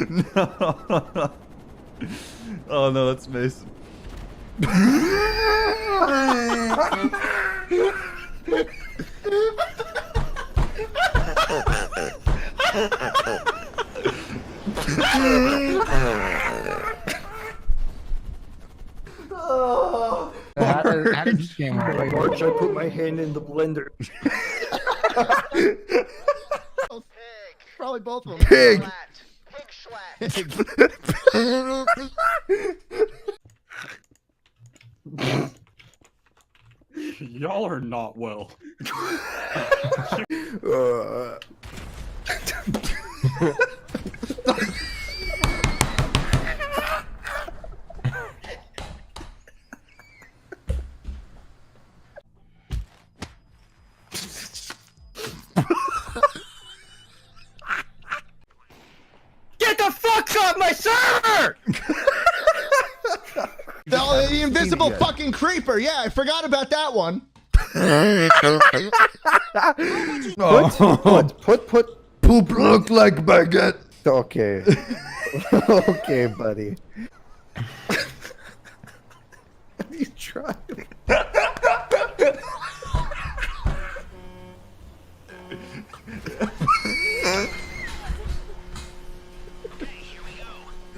No. Oh no, that's Mason. How does this game work? March, I put my hand in the blender. Probably both of them. Pig! Pig Y'all are not well. Get the fuck off my server! The invisible fucking creeper. Yeah, I forgot about that one. Put poop look like baguette. Okay. Okay, buddy. You tried.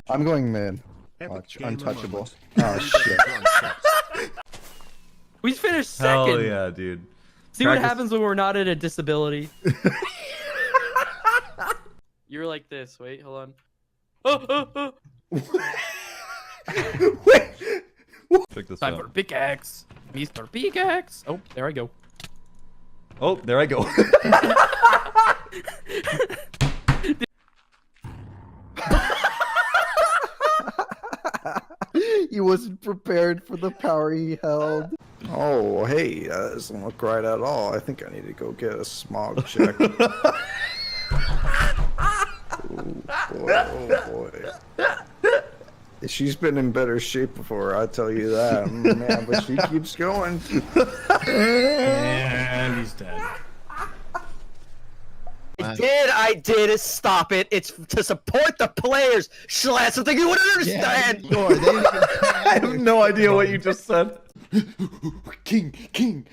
I'm going mid. Watch, untouchable. Oh shit. We finished second. Hell yeah, dude. See what happens when we're not at a disability. You're like this. Wait, hold on. Oh. Wait. Check this Time out. for pickaxe. Mr. Pickaxe. Oh, there I go. Oh, there I go. He wasn't prepared for the power he held. Oh, hey, that doesn't look right at all. I think I need to go get a smog check. Oh boy. She's been in better shape before, I'll tell you that. Man, but she keeps going. And he's dead. I did stop it. It's to support the players. Schlatt, something you wouldn't understand. I have no idea what you just said. King,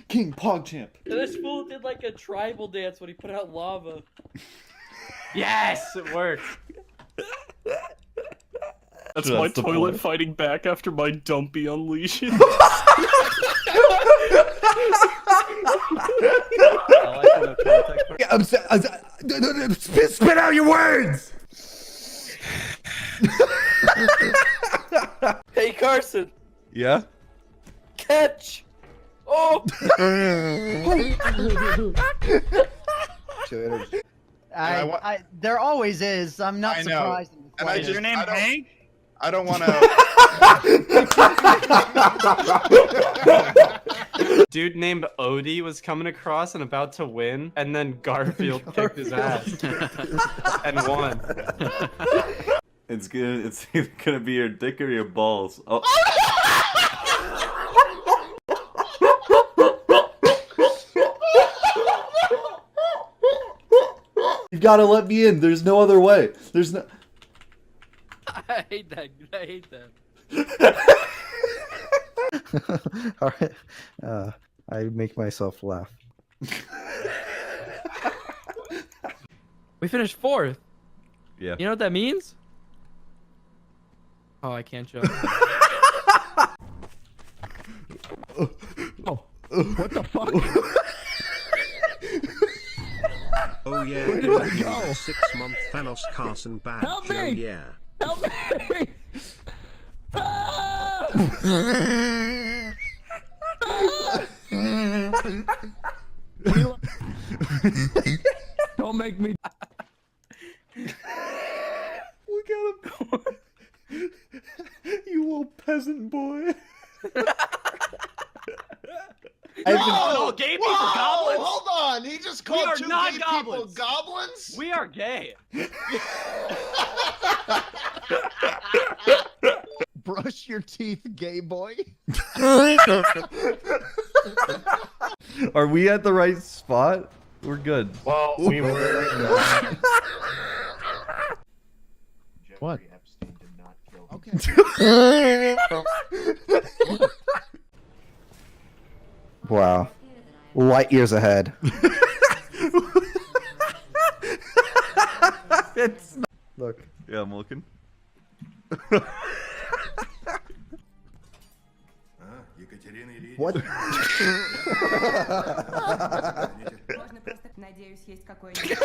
PogChamp. This fool did like a tribal dance when he put out lava. Yes, it worked. That's my toilet fighting back after my dumpy unleashing. Spit out your words! Hey, Carson. Yeah? Catch. Oh. There always is. I'm not I know. surprised. And I Is just, your name Hank? I don't want to. Dude named Odie was coming across and about to win, and then Garfield kicked his ass and won. It's either gonna be your dick or your balls. Oh. You gotta let me in. There's no other way. There's no. I hate that. I hate that. Alright. I make myself laugh. We finished fourth. Yeah. You know what that means? Oh, I can't jump. What the fuck? Oh yeah, Where did I go? 6-month Thanos Carson badge. Help me! Oh yeah. Help me! Don't make me. Look at him. You little peasant boy. No, gay people, goblins. Hold on. He just called are two not gay goblins. people goblins? We are gay. Brush your teeth, gay boy. Are we at the right spot? We're good. Well, we were. What? Okay. Wow. Light years ahead. Look. Yeah, I'm looking. What? Надеюсь, есть какой-нибудь.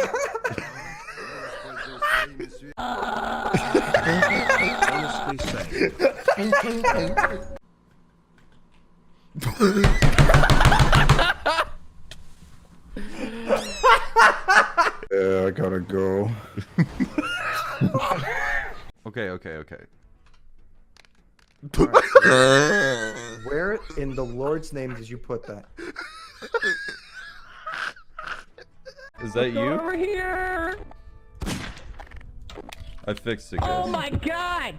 Honestly say. I gotta go. Okay. Where in the Lord's name did you put that? Is that you? Over here! I fixed it, guys. Oh my god!